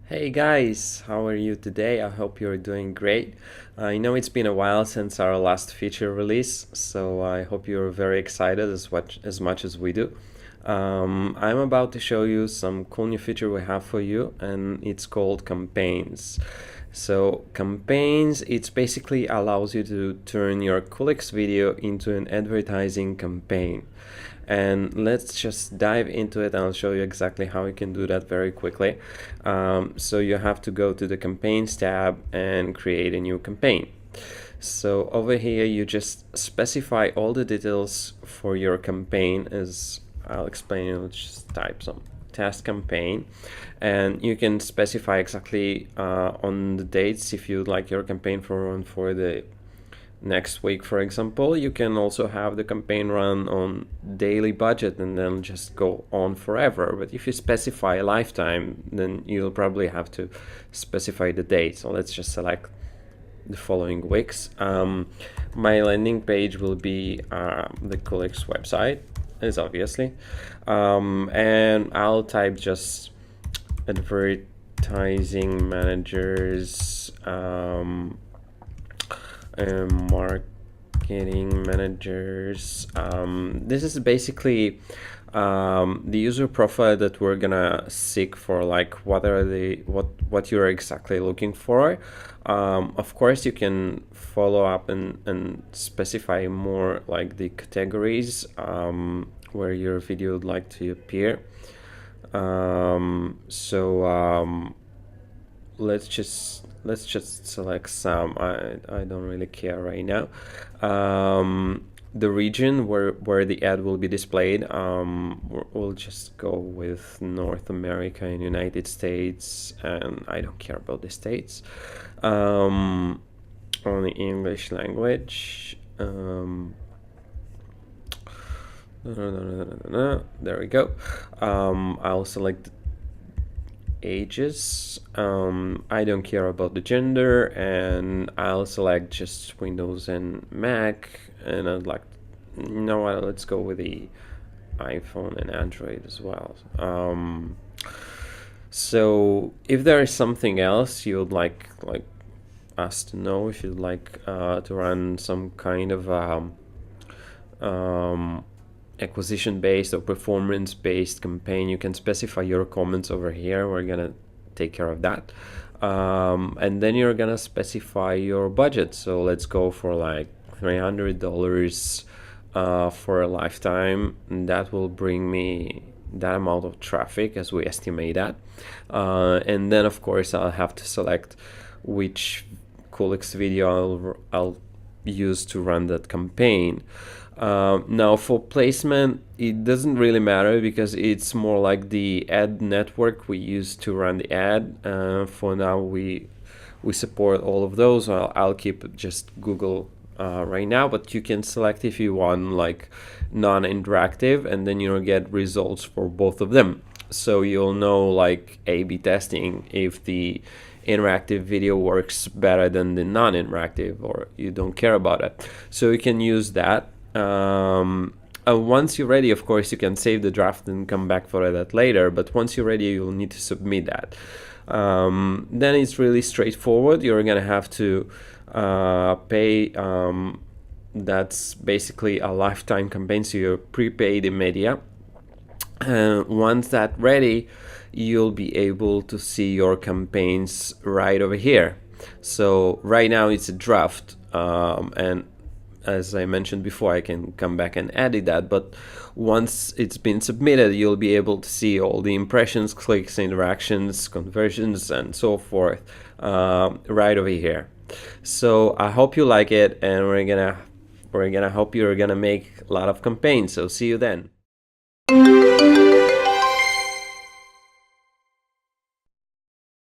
Hey guys, how are you today? I hope you're doing great. I know it's been a while since our last feature release, so I hope you're very excited as much as we do. I'm about to show you some cool new feature we have for you, and it's called campaigns. So campaigns, it's basically allows you to turn your Coolix video into an advertising campaign. And let's just dive into it and I'll show you exactly how you can do that very quickly. So you have to go to the campaigns tab and create a new campaign. So over here you just specify all the details for your campaign. As I'll explain, you'll just type some test campaign, and you can specify exactly on the dates if you'd like your campaign for the next week, for example. You can also have the campaign run on daily budget and then just go on forever. But if you specify a lifetime, then you'll probably have to specify the date. So let's just select the following weeks. My landing page will be the Coolix website, as obviously, and I'll type just advertising managers, marketing managers. This is basically the user profile that we're gonna seek for, like what you're exactly looking for. Of course you can follow up and specify more, like the categories where your video would like to appear. Let's just select some. I don't really care right now. The region where the ad will be displayed, we'll just go with North America and United States, and I don't care about the states. Only English language. There we go. I'll select ages. I don't care about the gender, and I'll select just Windows and Mac, and I'd like, you know what, let's go with the iPhone and Android as well. So if there is something else you would like us to know, if you'd like to run some kind of acquisition based or performance based campaign, you can specify your comments over here. We're gonna take care of that, and then you're gonna specify your budget. So let's go for like $300 for a lifetime, and that will bring me that amount of traffic as we estimate that, and then of course I'll have to select which Coolix video I'll use to run that campaign. Now for placement, it doesn't really matter because it's more like the ad network we use to run the ad. For now we support all of those. I'll keep just Google right now, but you can select if you want like non-interactive, and then you'll get results for both of them. So you'll know, like A/B testing, if the interactive video works better than the non-interactive, or you don't care about it. So you can use that. Once you're ready, of course, you can save the draft and come back for that later, but once you're ready, you'll need to submit that. Then it's really straightforward. You're gonna have to pay, that's basically a lifetime campaign, so you prepay the media. Once that's ready, you'll be able to see your campaigns right over here. So right now it's a draft, and as I mentioned before, I can come back and edit that, but once it's been submitted, you'll be able to see all the impressions, clicks, interactions, conversions, and so forth right over here. So I hope you like it, and we're gonna hope you're gonna make a lot of campaigns. So see you then.